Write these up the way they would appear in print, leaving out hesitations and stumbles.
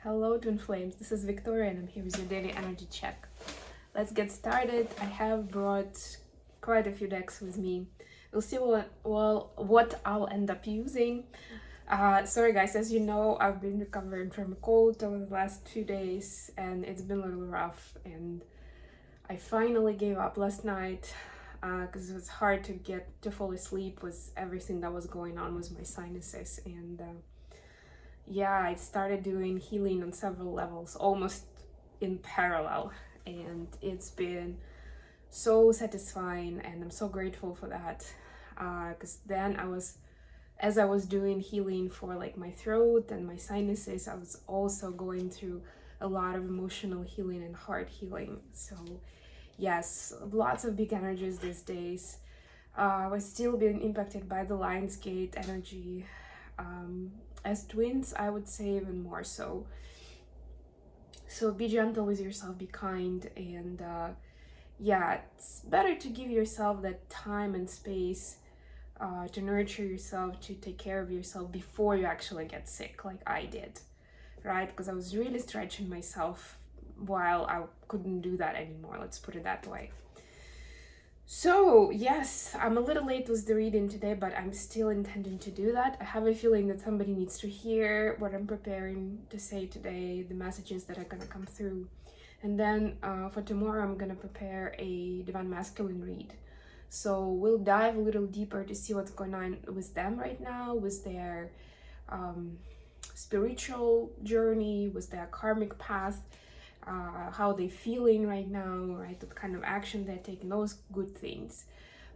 Hello twin flames, this is Victoria and I'm here with your daily energy check. Let's get started. I have brought quite a few decks with me. We'll see what I'll end up using. Sorry guys, as you know, I've been recovering from a cold over the last 2 days and it's been a little rough, and I finally gave up last night because it was hard to fall asleep with everything that was going on with my sinuses. And yeah, I started doing healing on several levels, almost in parallel, and it's been so satisfying and I'm so grateful for that, because then as I was doing healing for like my throat and my sinuses, I was also going through a lot of emotional healing and heart healing. So yes, lots of big energies these days. I was still being impacted by the Lionsgate energy. As twins, I would say even more so. So be gentle with yourself, be kind, and yeah, it's better to give yourself that time and space to nurture yourself, to take care of yourself before you actually get sick, like I did, right? Because I was really stretching myself while I couldn't do that anymore, let's put it that way. So yes, I'm a little late with the reading today, but I'm still intending to do that. I have a feeling that somebody needs to hear what I'm preparing to say today, the messages that are gonna come through. And then for tomorrow, I'm gonna prepare a Divine Masculine read. So we'll dive a little deeper to see what's going on with them right now, with their spiritual journey, with their karmic path, how they're feeling right now, right? What kind of action they're taking, those good things.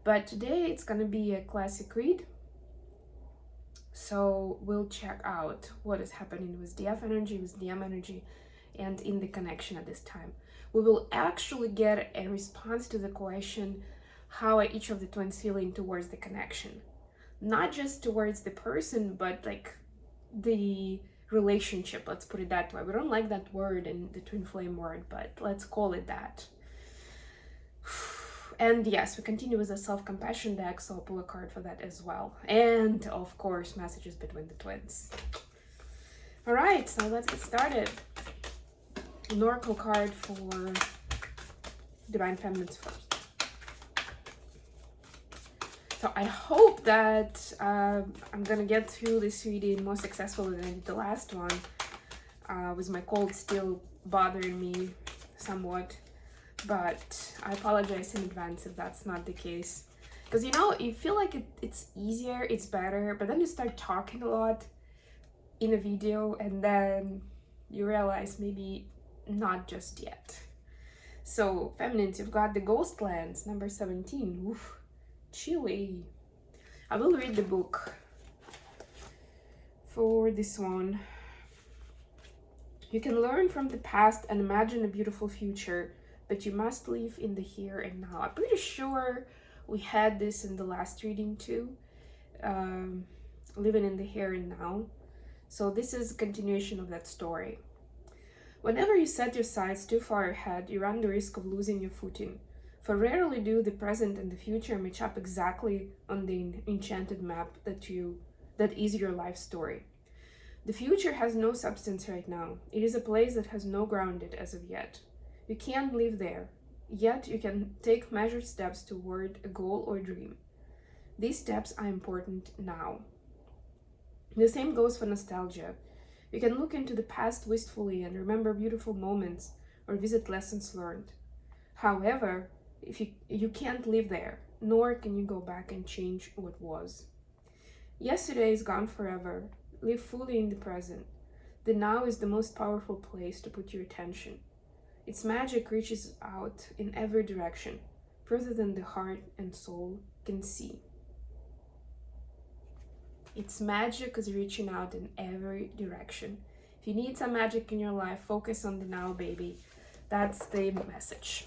But today it's gonna be a classic read. So we'll check out what is happening with DF energy, with DM energy, and in the connection at this time. We will actually get a response to the question, how are each of the twins feeling towards the connection? Not just towards the person, but like the relationship, let's put it that way. We don't like that word in the twin flame word, but let's call it that. And yes, we continue with the self-compassion deck, so I'll pull a card for that as well. And of course, messages between the twins. All right, so let's get started. An oracle card for Divine Feminines first. So I hope that I'm gonna get through this reading more successfully than I did the last one, with my cold still bothering me somewhat. But I apologize in advance if that's not the case. Because you know, you feel like it's easier, it's better, but then you start talking a lot in a video and then you realize maybe not just yet. So feminines, you've got the Ghostlands, number 17. Oof. Chilly. I will read the book for this one. You can learn from the past and imagine a beautiful future, but you must live in the here and now. I'm pretty sure we had this in the last reading too, living in the here and now. So this is a continuation of that story. Whenever you set your sights too far ahead, you run the risk of losing your footing. For rarely do the present and the future match up exactly on the enchanted map that is your life story. The future has no substance right now. It is a place that has no grounded as of yet. You can't live there, yet you can take measured steps toward a goal or dream. These steps are important now. The same goes for nostalgia. You can look into the past wistfully and remember beautiful moments or visit lessons learned. However, if you can't live there, nor can you go back and change what was. Yesterday is gone forever. Live fully in the present. The now is the most powerful place to put your attention. Its magic reaches out in every direction, further than the heart and soul can see. Its magic is reaching out in every direction. If you need some magic in your life, focus on the now, baby. That's the message.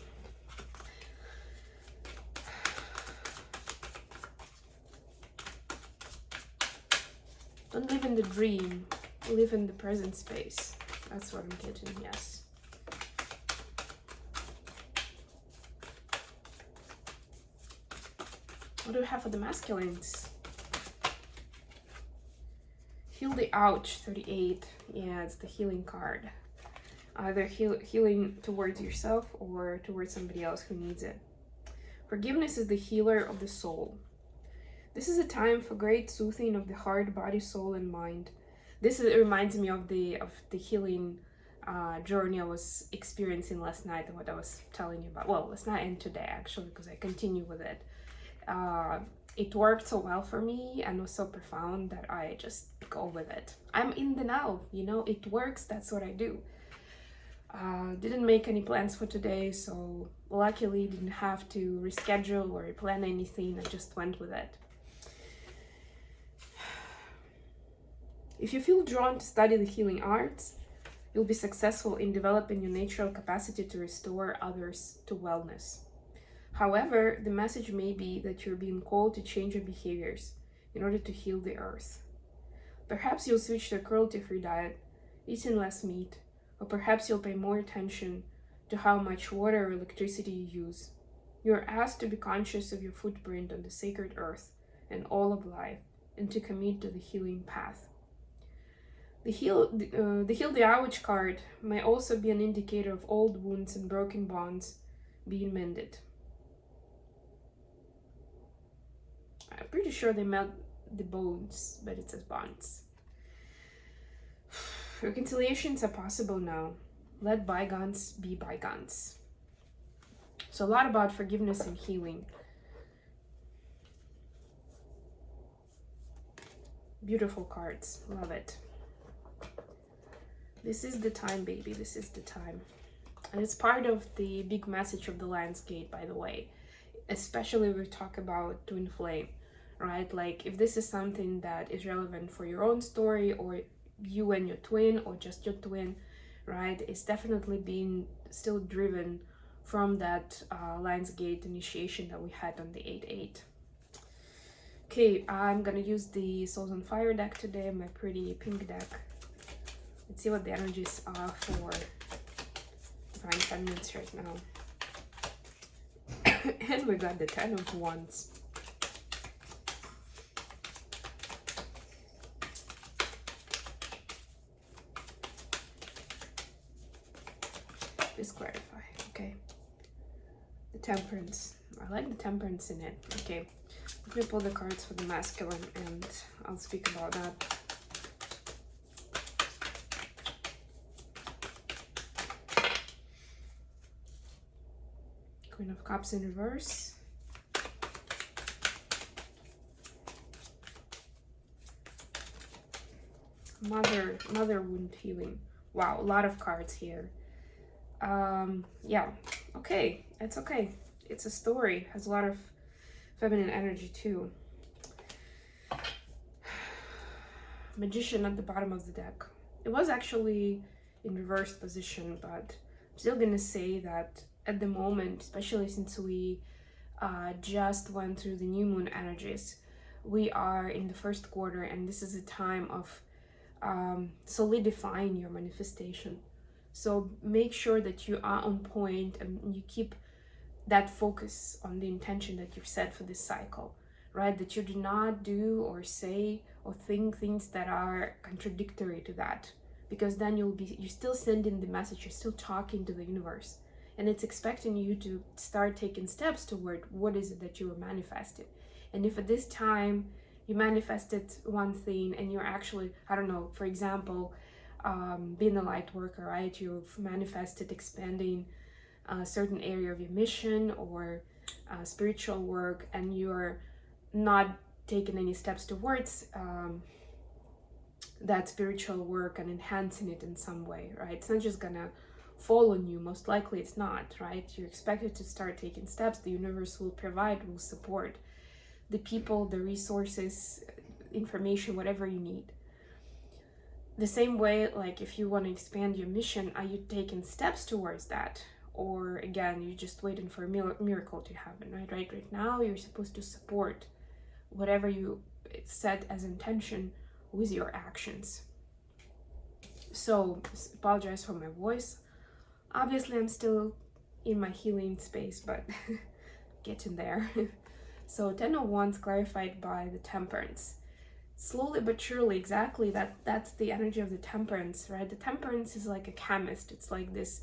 Don't live in the dream, live in the present space. That's what I'm getting, yes. What do we have for the masculines? Heal the ouch, 38. Yeah, it's the healing card. Either healing towards yourself or towards somebody else who needs it. Forgiveness is the healer of the soul. This is a time for great soothing of the heart, body, soul, and mind. Reminds me of the healing journey I was experiencing last night and what I was telling you about. Well, last night and today, actually, because I continue with it. It worked so well for me and was so profound that I just go with it. I'm in the now, you know, it works, that's what I do. Didn't make any plans for today, so luckily didn't have to reschedule or replan anything. I just went with it. If you feel drawn to study the healing arts, you'll be successful in developing your natural capacity to restore others to wellness. However, the message may be that you're being called to change your behaviors in order to heal the earth. Perhaps you'll switch to a cruelty-free diet, eating less meat, or perhaps you'll pay more attention to how much water or electricity you use. You're asked to be conscious of your footprint on the sacred earth and all of life, and to commit to the healing path. The Heal the Ouch card may also be an indicator of old wounds and broken bonds being mended. I'm pretty sure they melt the bones, but it says bonds. Reconciliations are possible now. Let bygones be bygones. So a lot about forgiveness and healing. Beautiful cards, love it. This is the time, baby, this is the time. And it's part of the big message of the landscape, by the way. Especially when we talk about twin flame, right? Like if this is something that is relevant for your own story or you and your twin or just your twin, right? It's definitely being still driven from that Lionsgate initiation that we had on the 8-8. Okay, I'm gonna use the Souls on Fire deck today, my pretty pink deck. Let's see what the energies are for Divine Feminines right now. And we got the 10 of Wands. Please clarify, okay. The Temperance. I like the Temperance in it. Okay, let me pull the cards for the masculine and I'll speak about that. Queen of Cups in reverse. Mother wound healing. Wow, a lot of cards here. Yeah, okay, it's okay. It's a story, has a lot of feminine energy too. Magician at the bottom of the deck. It was actually in reverse position, but I'm still gonna say that at the moment, especially since we just went through the new moon energies, we are in the first quarter and this is a time of solidifying your manifestation. So make sure that you are on point and you keep that focus on the intention that you've set for this cycle, right? That you do not do or say or think things that are contradictory to that, because then you're still sending the message, you're still talking to the universe, and it's expecting you to start taking steps toward what is it that you were manifested. And if at this time you manifested one thing and you're actually, I don't know, for example, being a light worker, right? You've manifested expanding a certain area of your mission or spiritual work, and you're not taking any steps towards that spiritual work and enhancing it in some way, right? It's not just gonna fall on you. Most likely it's not, right? You're expected to start taking steps. The universe will provide, will support the people, the resources, information, whatever you need. The same way, like if you want to expand your mission, are you taking steps towards that? Or again, you're just waiting for a miracle to happen, right? Right now, you're supposed to support whatever you set as intention with your actions. So, apologize for my voice. Obviously, I'm still in my healing space, but getting there. So, 10 of Wands clarified by the Temperance. slowly but surely, exactly, that's the energy of the temperance, right? The temperance is like a chemist. It's like this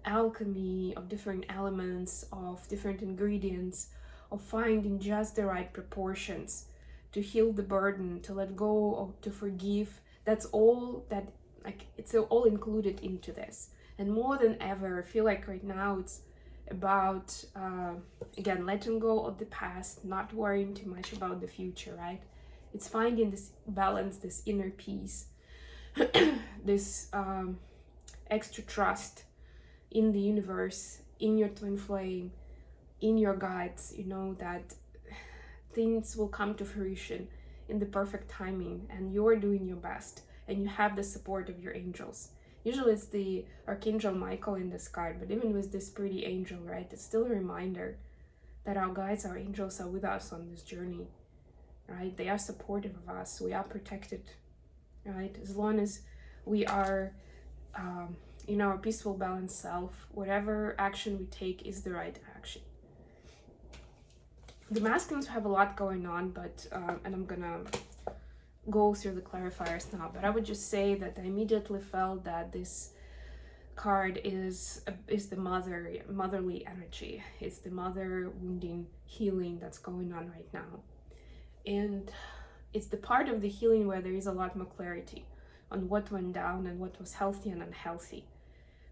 alchemy of different elements, of different ingredients, of finding just the right proportions to heal the burden, to let go, or to forgive. That's all that, like, it's all included into this. And more than ever, I feel like right now it's about again, letting go of the past, not worrying too much about the future, right? It's finding this balance, this inner peace, this extra trust in the universe, in your twin flame, in your guides, you know, that things will come to fruition in the perfect timing, and you're doing your best, and you have the support of your angels. Usually it's the Archangel Michael in this card, but even with this pretty angel, right, it's still a reminder that our guides, our angels are with us on this journey, right? They are supportive of us. We are protected, right? As long as we are in our peaceful, balanced self, whatever action we take is the right action. The masculines have a lot going on, but and I'm gonna go through the clarifiers now, but I would just say that I immediately felt that this card is the motherly energy. It's the mother wounding healing that's going on right now, and it's the part of the healing where there is a lot more clarity on what went down and what was healthy and unhealthy.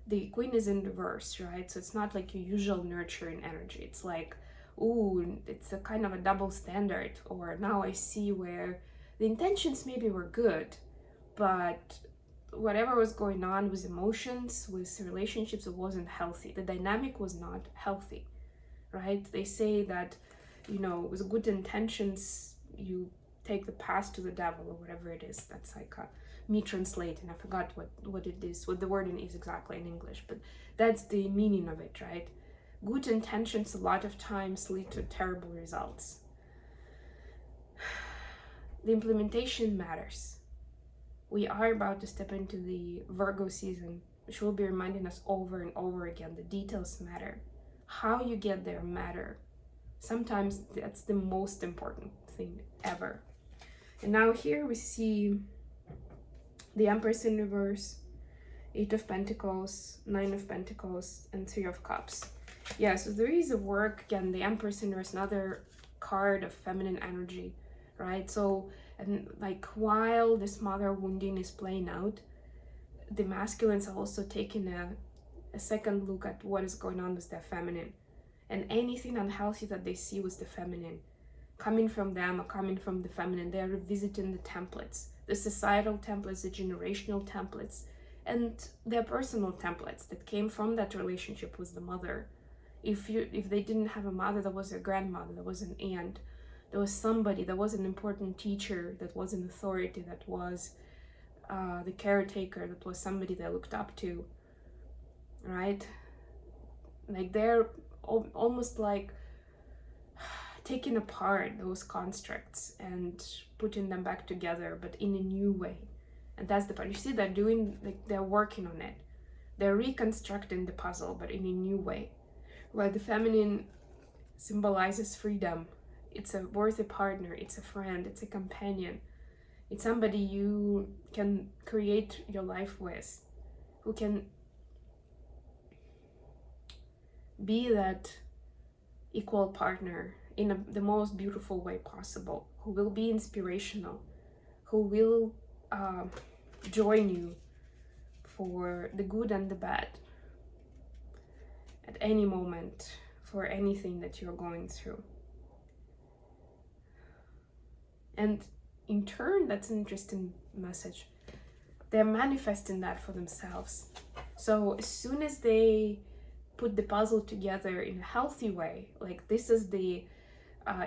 The Queen is in reverse, right? So it's not like your usual nurturing energy. It's like, ooh, it's a kind of a double standard, or now I see where the intentions maybe were good, but whatever was going on with emotions, with relationships, it wasn't healthy. The dynamic was not healthy, right? They say that, you know, with good intentions, you take the past to the devil, or whatever it is. That's like me translating. I forgot what it is, what the wording is exactly in English, but that's the meaning of it, right? Good intentions a lot of times lead to terrible results. The implementation matters. We are about to step into the Virgo season, which will be reminding us over and over again. The details matter. How you get there matter. Sometimes that's the most important thing ever. And now here we see the Empress in reverse, 8 of Pentacles, 9 of Pentacles, and 3 of Cups. Yeah, so there is a work, again, the Empress in reverse, another card of feminine energy, right? So, and like while this mother wounding is playing out, the masculines are also taking a second look at what is going on with their feminine, and anything unhealthy that they see with the feminine coming from them or coming from the feminine, they are revisiting the templates, the societal templates, the generational templates, and their personal templates that came from that relationship with the mother. If they didn't have a mother, there was a grandmother, there was an aunt, there was somebody, there was an important teacher, that was an authority, that was the caretaker, that was somebody they looked up to, right? Like they're almost like taking apart those constructs and putting them back together, but in a new way. And that's the part. You see, they're doing, like, they're working on it. They're reconstructing the puzzle, but in a new way. Where the feminine symbolizes freedom. It's a worthy partner, it's a friend, it's a companion. It's somebody you can create your life with, who can be that equal partner in the most beautiful way possible, who will be inspirational, who will join you for the good and the bad at any moment, for anything that you're going through. And in turn, that's an interesting message. They're manifesting that for themselves. So as soon as they put the puzzle together in a healthy way, like this is the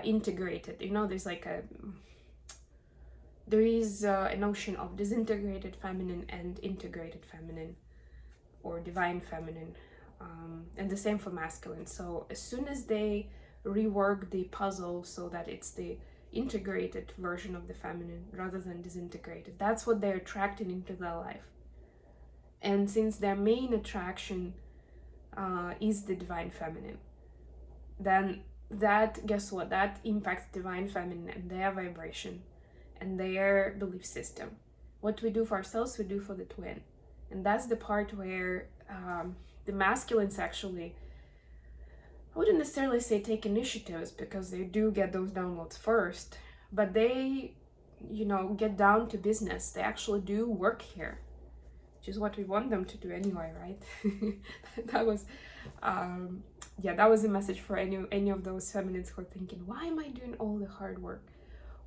integrated, you know, there's like there is a notion of disintegrated feminine and integrated feminine, or divine feminine, and the same for masculine. So as soon as they rework the puzzle so that it's the integrated version of the feminine rather than disintegrated, that's what they're attracting into their life. And since their main attraction is the divine feminine, then that, guess what, that impacts divine feminine and their vibration, and their belief system. What we do for ourselves, we do for the twin. And that's the part where the masculines actually, I wouldn't necessarily say take initiatives, because they do get those downloads first, but they, you know, get down to business. They actually do work here, which is what we want them to do anyway, right? That was, that was a message for any of those feminines who are thinking, why am I doing all the hard work?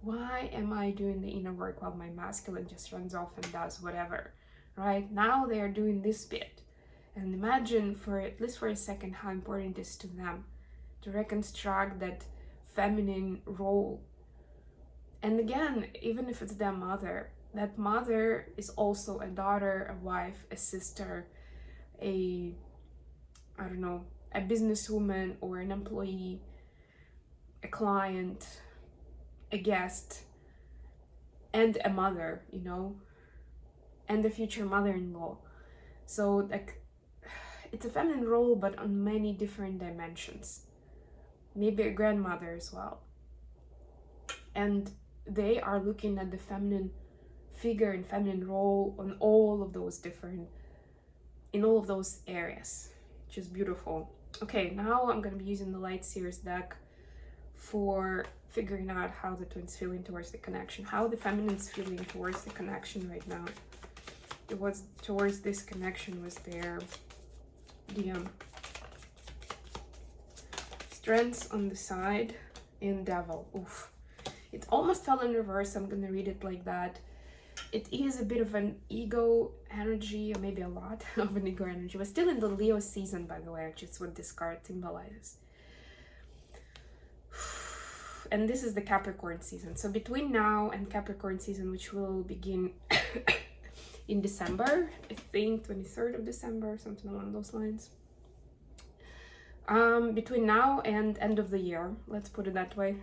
Why am I doing the inner work while my masculine just runs off and does whatever, right? Now they are doing this bit. And imagine, for at least for a second, how important it is to them to reconstruct that feminine role. And again, even if it's their mother, that mother is also a daughter, a wife, a sister, a businesswoman or an employee, a client, a guest, and a mother, you know, and the future mother-in-law. So like, it's a feminine role, but on many different dimensions. Maybe a grandmother as well. And they are looking at the feminine figure and feminine role on all of those in all of those areas, which is beautiful. Okay, now I'm going to be using the Light Seers deck for figuring out how the twins feeling towards the connection, how the feminine's feeling towards the connection right now. It was towards this connection was their Strengths on the side and Devil. Oof. It almost fell in reverse. I'm gonna read it like that. It is a bit of an ego energy, or maybe a lot of an ego energy. We're still in the Leo season, by the way, which is what this card symbolizes. And this is the Capricorn season. So between now and Capricorn season, which will begin in December, I think 23rd of December, something along those lines. Between now and end of the year, let's put it that way,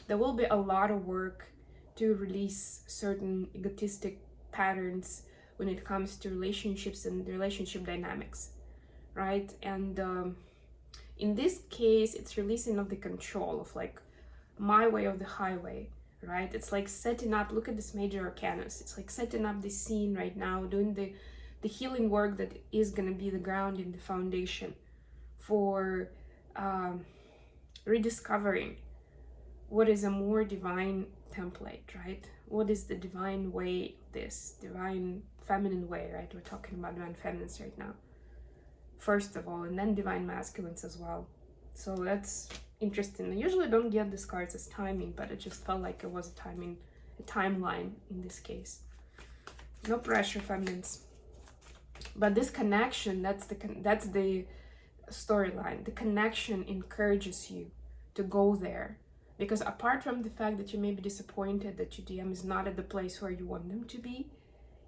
there will be a lot of work to release certain egotistic patterns when it comes to relationships and relationship dynamics, right? And in this case, it's releasing of the control of like my way of the highway, right? It's like setting up, look at this major arcanus. It's like setting up the scene right now, doing the healing work that is going to be the ground and the foundation for rediscovering what is a more divine template, right? What is the divine way, this divine feminine way, right? We're talking about divine feminines right now, first of all, and then divine masculines as well. So that's interesting. I usually don't get these cards as timing, but it just felt like it was a timeline in this case. No pressure, feminines. But this connection, that's the storyline. The connection encourages you to go there, because apart from the fact that you may be disappointed that your DM is not at the place where you want them to be,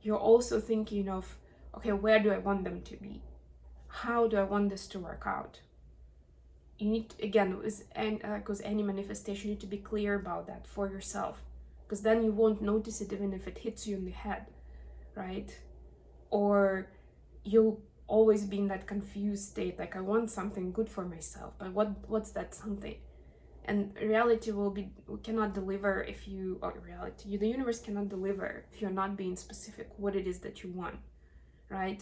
you're also thinking of, okay, where do I want them to be? How do I want this to work out? You need to, again, with any manifestation, you need to be clear about that for yourself, because then you won't notice it even if it hits you in the head, right? Or you'll always be in that confused state, like I want something good for myself, but what's that something? And reality we cannot deliver if you, or reality, the universe cannot deliver if you're not being specific what it is that you want, right?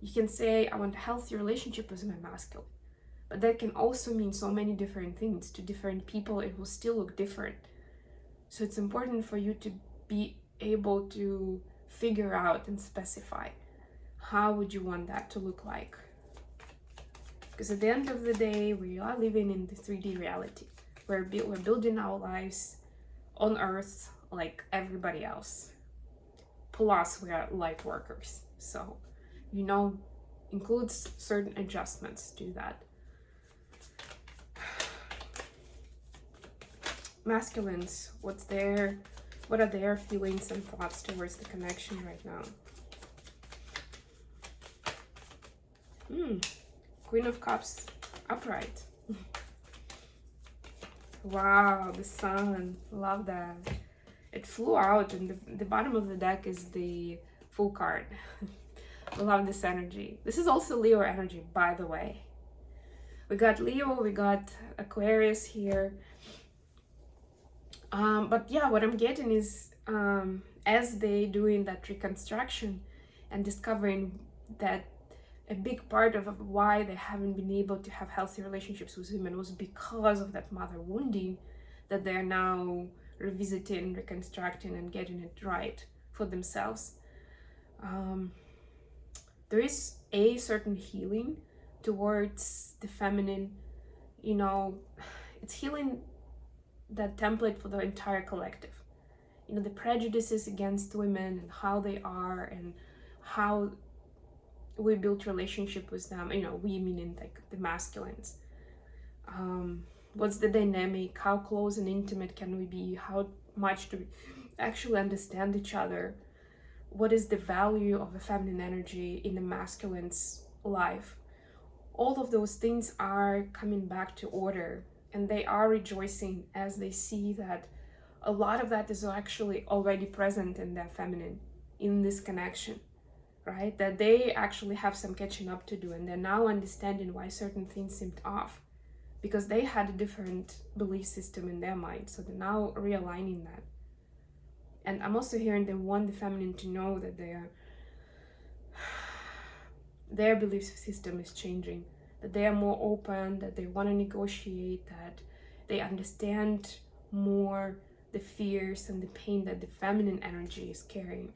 You can say, I want a healthy relationship with my masculine, but that can also mean so many different things. To different people, it will still look different. So it's important for you to be able to figure out and specify, how would you want that to look like? Because at the end of the day, we are living in the 3D reality. We're building our lives on Earth like everybody else. Plus, we are light workers. So, includes certain adjustments to that. Masculines, what are their feelings and thoughts towards the connection right now? Queen of Cups, upright. Wow, the sun, love that. It flew out, and the bottom of the deck is the Fool card. Love this energy. This is also Leo energy, by the way. We got Leo, we got Aquarius here. But yeah, what I'm getting is as they doing that reconstruction and discovering that a big part of why they haven't been able to have healthy relationships with women was because of that mother wounding, that they're now revisiting, reconstructing, and getting it right for themselves. There is a certain healing towards the feminine, you know, it's healing that template for the entire collective. You know, the prejudices against women and how they are and how we built relationship with them, you know, we meaning like the masculines. What's the dynamic, how close and intimate can we be, how much do we actually understand each other, what is the value of a feminine energy in a masculine's life. All of those things are coming back to order, and they are rejoicing as they see that a lot of that is actually already present in their feminine, in this connection, right? That they actually have some catching up to do, and they're now understanding why certain things seemed off, because they had a different belief system in their mind. So they're now realigning that. And I'm also hearing they want the feminine to know that their belief system is changing, that they are more open, that they want to negotiate, that they understand more the fears and the pain that the feminine energy is carrying.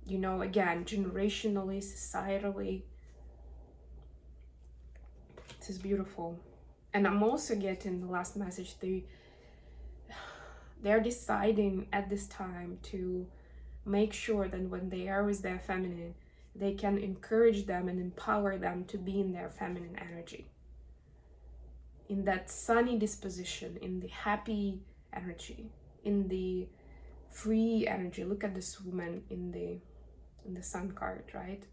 You know, again, generationally, societally, this is beautiful. And I'm also getting the last message, they're deciding at this time to make sure that when they are with their feminine, they can encourage them and empower them to be in their feminine energy, in that sunny disposition, in the happy energy, in the free energy. Look at this woman in the sun card, right?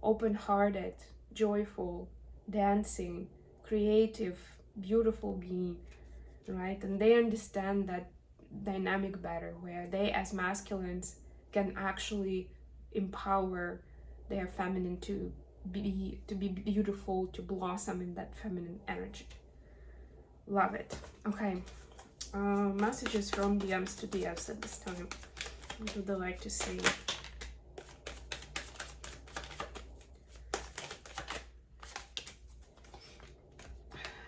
Open-hearted, joyful, dancing, creative, beautiful being, right? And they understand that dynamic better, where they as masculines can actually empower their feminine to be beautiful, to blossom in that feminine energy. Love it. Okay, messages from DMs to DFs at this time. What would they like to say?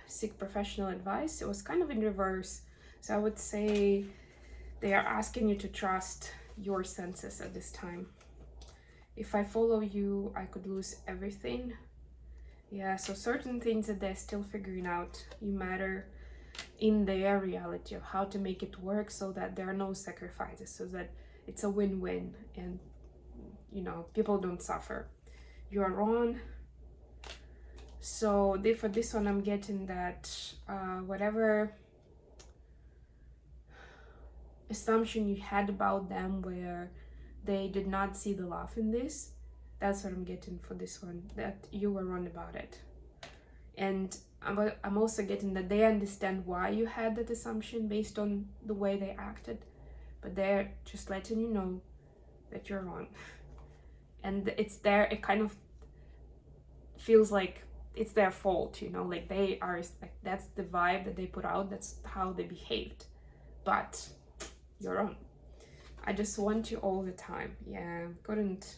Seek professional advice. It was kind of in reverse. So I would say they are asking you to trust your senses at this time. If I follow you, I could lose everything. Yeah, so certain things that they're still figuring out, you matter in their reality of how to make it work so that there are no sacrifices, so that it's a win-win and, you know, people don't suffer. You are wrong. So for this one, I'm getting that whatever assumption you had about them where they did not see the love in this, that's what I'm getting for this one, that you were wrong about it. And I'm also getting that they understand why you had that assumption based on the way they acted, but they're just letting you know that you're wrong. And it's there, it kind of feels like it's their fault, you know, like they are, like that's the vibe that they put out, that's how they behaved, but you're wrong. I just want you all the time. Yeah, couldn't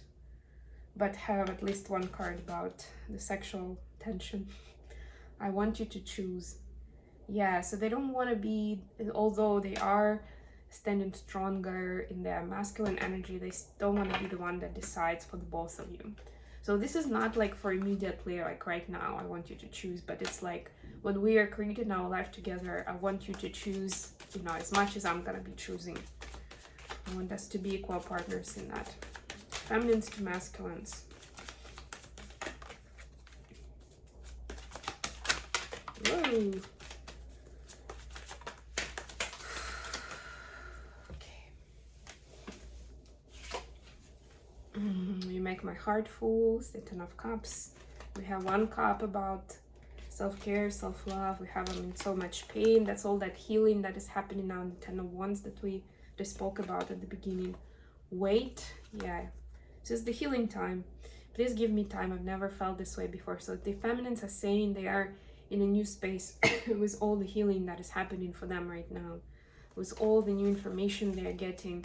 but have at least one card about the sexual tension. I want you to choose. Yeah, so they don't want to be, although they are standing stronger in their masculine energy, they don't want to be the one that decides for the both of you. So this is not like for immediately, like right now, I want you to choose, but it's like when we are creating our life together, I want you to choose, you know, as much as I'm gonna be choosing. I want us to be equal partners in that. Feminines to masculines. Whoa. You make my heart full. The Ten of Cups. We have one cup about self-care, self-love. We have so much pain. That's all that healing that is happening now in the Ten of Wands that we just spoke about at the beginning. Wait. Yeah. This is the healing time. Please give me time. I've never felt this way before. So the feminines are saying they are in a new space with all the healing that is happening for them right now. with all the new information they're getting,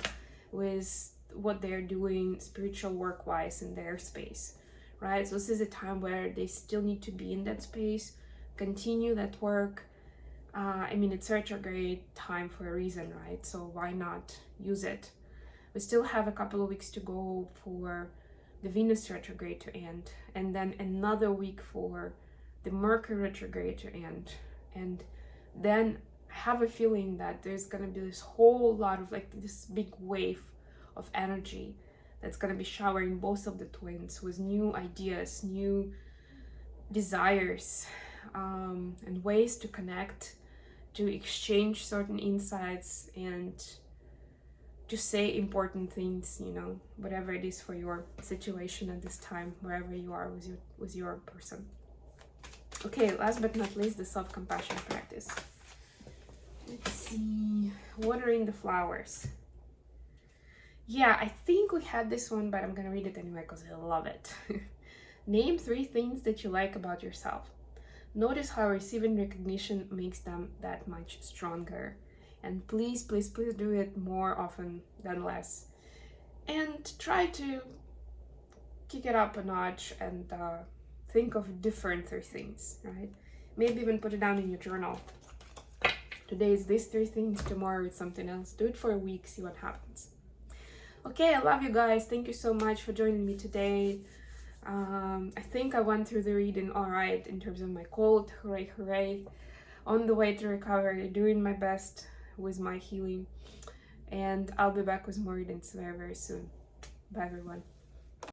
with what they're doing spiritual work wise in their space, right? So this is a time where they still need to be in that space, continue that work. I mean, it's retrograde time for a reason, right? So why not use it? We still have a couple of weeks to go for the Venus retrograde to end, and then another week for the Mercury retrograde to end. And then I have a feeling that there's gonna be this whole lot of like this big wave of energy that's gonna be showering both of the twins with new ideas, new desires, and ways to connect, to exchange certain insights, and to say important things, you know, whatever it is for your situation at this time, wherever you are with your person. Okay, last but not least, the self-compassion practice. Let's see, watering the flowers. Yeah, I think we had this one, but I'm gonna read it anyway because I love it. Name 3 things that you like about yourself. Notice how receiving recognition makes them that much stronger. And please, please, please do it more often than less. And try to kick it up a notch and think of different 3 things, right? Maybe even put it down in your journal. Today is these 3 things, tomorrow it's something else. Do it for a week, see what happens. Okay, I love you guys. Thank you so much for joining me today. I think I went through the reading all right in terms of my cold. Hooray, hooray. On the way to recovery, doing my best with my healing. And I'll be back with more readings very, very soon. Bye, everyone.